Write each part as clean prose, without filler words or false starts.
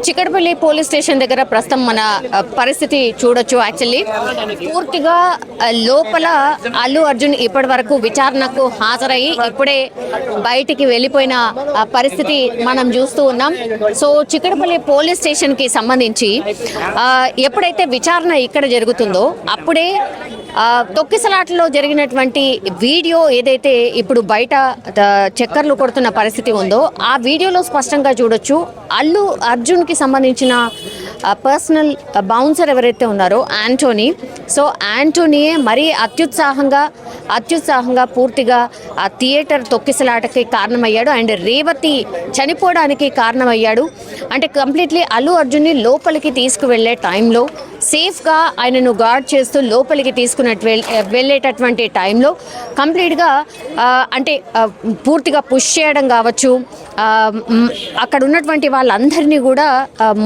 Chikkadpally police station దగ్గర ప్రస్తుతం మన పరిస్థితి చూడొచ్చు. యాక్చువల్లీ పూర్తిగా లోపల అల్లు అర్జున్ ఇప్పటి వరకు విచారణకు హాజరయ్యి ఇప్పుడే బయటికి వెళ్ళిపోయిన పరిస్థితి మనం చూస్తూ ఉన్నాం. సో చిక్కడపల్లి పోలీస్ స్టేషన్ కి సంబంధించి ఎప్పుడైతే విచారణ ఇక్కడ జరుగుతుందో అప్పుడే తొక్కిసలాటలో జరిగినటువంటి వీడియో ఏదైతే ఇప్పుడు బయట చక్కర్లు కొడుతున్న పరిస్థితి ఉందో ఆ వీడియోలో స్పష్టంగా చూడొచ్చు. అల్లు అర్జున్కి సంబంధించిన పర్సనల్ బౌన్సర్ ఎవరైతే ఉన్నారో యాంటోనీ, సో యాంటోనీయే మరీ అత్యుత్సాహంగా పూర్తిగా ఆ థియేటర్ తొక్కిసలాటకి కారణమయ్యాడు అండ్ రేవతి చనిపోవడానికి కారణమయ్యాడు. అంటే కంప్లీట్లీ అల్లు అర్జున్ని లోపలికి తీసుకువెళ్ళే టైంలో సేఫ్గా ఆయనను గార్డ్ చేస్తూ లోపలికి వెళ్ళేటటువంటి టైంలో కంప్లీట్గా అంటే పూర్తిగా పుష్ చేయడం కావచ్చు, అక్కడ ఉన్నటువంటి వాళ్ళందరినీ కూడా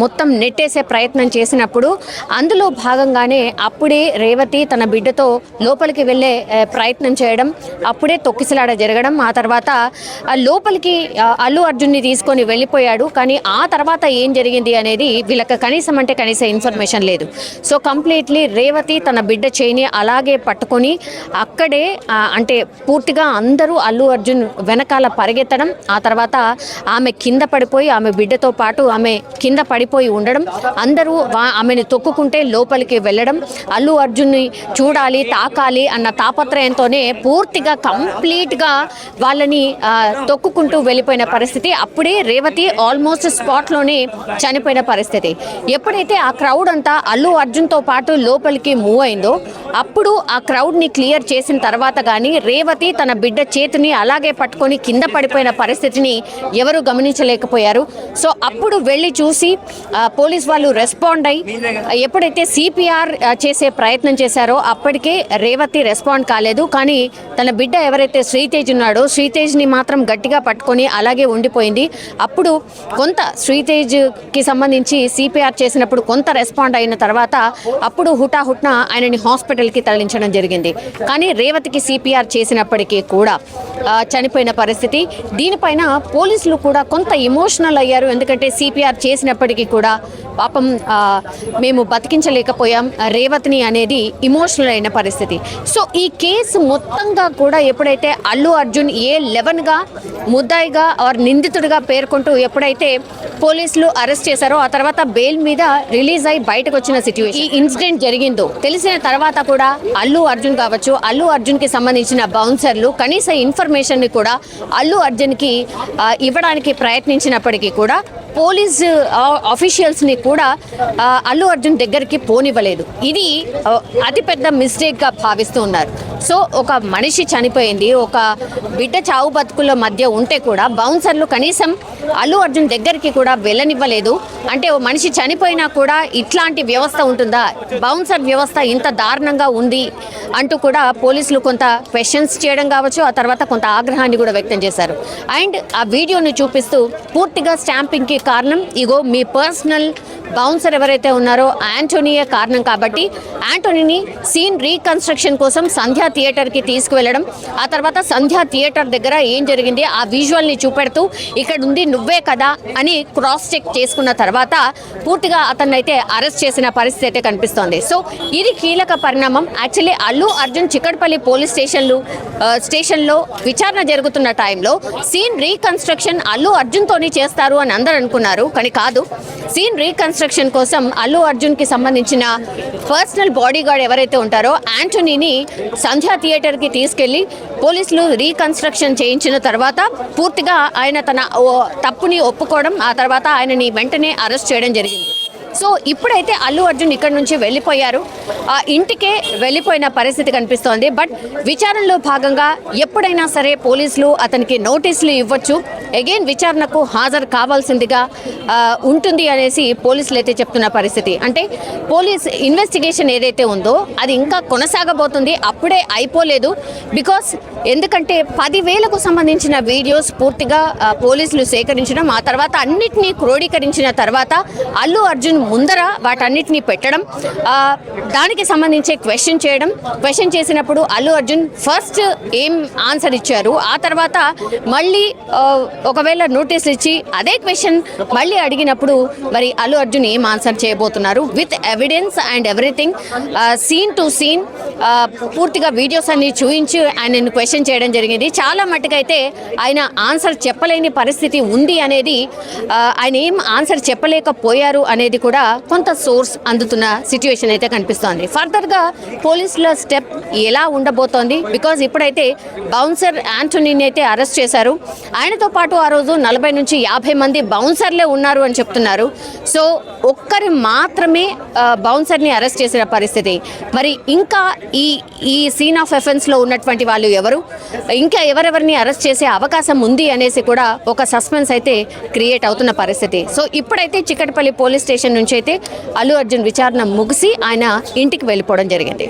మొత్తం నెట్టేసే ప్రయత్నం చేసినప్పుడు అందులో భాగంగానే అప్పుడే రేవతి తన బిడ్డతో లోపలికి వెళ్ళే ప్రయత్నం చేయడం, అప్పుడే తొక్కిసలాట జరగడం, ఆ తర్వాత లోపలికి అల్లు అర్జున్ని తీసుకొని వెళ్ళిపోయాడు. కానీ ఆ తర్వాత ఏం జరిగింది అనేది వీళ్ళకి కనీస ఇన్ఫర్మేషన్ లేదు. సో కంప్లీట్లీ రేవతి తన బిడ్డ చేయిని అలాగే పట్టుకొని అక్కడే అంటే పూర్తిగా అందరూ అల్లు అర్జున్ వెనకాల పరిగెత్తడం, ఆ తర్వాత ఆమె కింద పడిపోయి ఆమె బిడ్డతో పాటు ఆమె కింద పడిపోయి ఉండడం, అందరూ ఆమెను తొక్కుకుంటే లోపలికి వెళ్ళడం, అల్లు అర్జున్ని చూడాలి తాకాలి అన్న తాపత్రయంతోనే పూర్తిగా కంప్లీట్గా వాళ్ళని తొక్కుకుంటూ వెళ్ళిపోయిన పరిస్థితి. అప్పుడే రేవతి ఆల్మోస్ట్ స్పాట్లోనే చనిపోయిన పరిస్థితి. ఎప్పుడైతే ఆ క్రౌడ్ అంతా అల్లు అర్జున్తో పాటు లోపలికి మూవ్ అయిందో అప్పుడు ఆ క్రౌడ్ని క్లియర్ చేసిన తర్వాత కానీ రేవతి తన బిడ్డ చేతిని అలాగే పట్టుకొని కింద పడిపోయిన పరిస్థితిని ఎవరు గమనించలేకపోయారు. సో అప్పుడు వెళ్ళి చూసి పోలీస్ వాళ్ళు రెస్పాండ్ అయ్యి ఎప్పుడైతే సిపిఆర్ చేసే ప్రయత్నం చేశారో అప్పటికే రేవతి రెస్పాండ్ కాలేదు. కానీ తన బిడ్డ ఎవరైతే శ్రీతేజ్ ఉన్నాడో శ్రీతేజ్ని మాత్రం గట్టిగా పట్టుకొని అలాగే ఉండిపోయింది. అప్పుడు కొంత శ్రీతేజ్కి సంబంధించి సిపిఆర్ చేసినప్పుడు కొంత రెస్పాండ్ అయిన తర్వాత అప్పుడు హుటాహుట్న ఆయనని హాస్పిటల్కి తరలించడం జరిగింది. కానీ రేవతికి సిపిఆర్ చేసినప్పటికీ కూడా చనిపోయిన పరిస్థితి. దీనిపైన పోలీసులు కూడా కొంత ఎమోషనల్ అయ్యారు. ఎందుకంటే సిపిఆర్ చేసినప్పటికీ కూడా పాపం మేము బతికించలేకపోయాం రేవతిని అనేది ఇమోషనల్ అయిన పరిస్థితి. సో ఈ కేసు మొత్తంగా కూడా ఎప్పుడైతే అల్లు అర్జున్ A11గా ముద్దాయిగా ఆర్ నిందితుడిగా పేర్కొంటూ ఎప్పుడైతే పోలీసులు అరెస్ట్ చేశారో ఆ తర్వాత బెయిల్ మీద రిలీజ్ అయి బయటకు వచ్చిన సిచ్యువేషన్, ఈ ఇన్సిడెంట్ జరిగిందో తెలిసిన తర్వాత కూడా అల్లు అర్జున్ కావచ్చు, అల్లు అర్జున్కి సంబంధించిన బౌన్సర్లు కనీస ఇన్ఫర్మేషన్ని కూడా అల్లు అర్జున్కి ఇవ్వడానికి ప్రయత్నించినప్పటికీ కూడా పోలీస్ ఆఫీషియల్స్ని కూడా అల్లు అర్జున్ దగ్గరికి పోనివ్వలేదు. ఇది అతిపెద్ద మిస్టేక్గా భావిస్తూ ఉన్నారు. సో ఒక మనిషి చనిపోయింది, ఒక బిడ్డ చావు బతుకుల మధ్య ఉంటే కూడా బౌన్సర్లు కనీసం అల్లు అర్జున్ దగ్గరికి కూడా వెళ్ళనివ్వలేదు. అంటే ఓ మనిషి చనిపోయినా కూడా ఇట్లాంటి వ్యవస్థ ఉంటుందా, బౌన్సర్ వ్యవస్థ ఇంత దారుణంగా ఉంది అంటూ కూడా పోలీసులు కొంత క్వశ్చన్స్ చేయడం కావచ్చు, ఆ తర్వాత కొంత ఆగ్రహాన్ని కూడా వ్యక్తం చేశారు. అండ్ ఆ వీడియోని చూపిస్తూ పూర్తిగా స్టాంపింగ్కి కారణం ఇగో మీ పర్సనల్ బౌన్సర్ ఎవరైతే ఉన్నారో యాంటోనీయే కారణం కాబట్టి యాంటోనీని సీన్ రీకన్స్ట్రక్షన్ కోసం సంధ్యా థియేటర్కి తీసుకువెళ్ళడం, ఆ తర్వాత సంధ్యా థియేటర్ దగ్గర ఏం జరిగింది ఆ విజువల్ని చూపెడుతూ ఇక్కడ ఉంది నువ్వే కదా అని క్రాస్ చెక్ చేసుకున్న తర్వాత పూర్తిగా అతన్ని అయితే అరెస్ట్ చేసిన పరిస్థితి అయితే కనిపిస్తోంది. సో ఇది కీలక పరిణామం. యాక్చువల్లీ అల్లు అర్జున్ చిక్కడపల్లి పోలీస్ స్టేషన్లో విచారణ జరుగుతున్న టైంలో సీన్ రీకన్స్ట్రక్షన్ అల్లు అర్జున్తోని చేస్తారు అని అందరూ అనుకున్నారు. కానీ కాదు, సీన్ రీకన్స్ట్రక్షన్ కోసం అల్లు అర్జున్కి సంబంధించిన పర్సనల్ బాడీ గార్డ్ ఎవరైతే ఉంటారో యాంటోనీని సంధ్యా థియేటర్కి తీసుకెళ్లి పోలీసులు రీకన్స్ట్రక్షన్ చేయించిన తర్వాత పూర్తిగా ఆయన తన తప్పుని ఒప్పుకోవడం, ఆ తర్వాత ఆయనని వెంటనే అరెస్ట్ చేయడం జరిగింది. సో ఇప్పుడైతే అల్లు అర్జున్ ఇక్కడ నుంచి వెళ్ళిపోయారు, ఆ ఇంటికే వెళ్ళిపోయిన పరిస్థితి కనిపిస్తోంది. బట్ విచారణలో భాగంగా ఎప్పుడైనా సరే పోలీసులు అతనికి నోటీసులు ఇవ్వచ్చు, అగైన్ విచారణకు హాజరు కావాల్సిందిగా ఉంటుంది అనేసి పోలీసులు అయితే చెప్తున్న పరిస్థితి. అంటే పోలీస్ ఇన్వెస్టిగేషన్ ఏదైతే ఉందో అది ఇంకా కొనసాగబోతుంది, అప్పుడే అయిపోలేదు. బికాస్ ఎందుకంటే 10,000కు సంబంధించిన వీడియోస్ పూర్తిగా పోలీసులు సేకరించడం, ఆ తర్వాత అన్నిటినీ క్రోడీకరించిన తర్వాత అల్లు అర్జున్ ముందర వాటన్నిటిని పెట్టడం, దానికి సంబంధించి క్వశ్చన్ చేసినప్పుడు అల్లు అర్జున్ ఫస్ట్ ఏం ఆన్సర్ ఇచ్చారు, ఆ తర్వాత మళ్ళీ ఒకవేళ నోటీసులు ఇచ్చి అదే క్వశ్చన్ మళ్ళీ అడిగినప్పుడు మరి అల్లు అర్జున్ ఏం ఆన్సర్ చేయబోతున్నారు with evidence and everything, scene to scene పూర్తిగా వీడియోస్ అన్ని చూయించి ఆయనను క్వశ్చన్ చేయడం జరిగింది. చాలా మట్టుకైతే ఆయన ఆన్సర్ చెప్పలేని పరిస్థితి ఉంది అనేది, ఆయన ఏం ఆన్సర్ చెప్పలేకపోయారు అనేది కూడా కొంత సోర్స్ అందుతున్న సిచ్యువేషన్ అయితే కనిపిస్తోంది. ఫర్దర్గా పోలీసుల స్టెప్ ఎలా ఉండబోతోంది, బికాజ్ ఇప్పుడైతే బౌన్సర్ యాంటోనీని అయితే అరెస్ట్ చేశారు. ఆయనతో పాటు ఆ రోజు 40 నుంచి 50 మంది బౌన్సర్లే ఉన్నారు అని చెప్తున్నారు. సో ఒక్కరు మాత్రమే బౌన్సర్ని అరెస్ట్ చేసిన పరిస్థితి. మరి ఇంకా ఈ సీన్ ఆఫ్ ఎఫెన్స్లో ఉన్నటువంటి వాళ్ళు ఎవరు, ఇంకా ఎవరెవరిని అరెస్ట్ చేసే అవకాశం ఉంది అనేసి కూడా ఒక సస్పెన్స్ అయితే క్రియేట్ అవుతున్న పరిస్థితి. సో ఇప్పుడైతే చిక్కటపల్లి పోలీస్ స్టేషన్ నుంచి అయితే అల్లు అర్జున్ విచారణ ముగిసి ఆయన ఇంటికి వెళ్ళిపోవడం జరిగింది.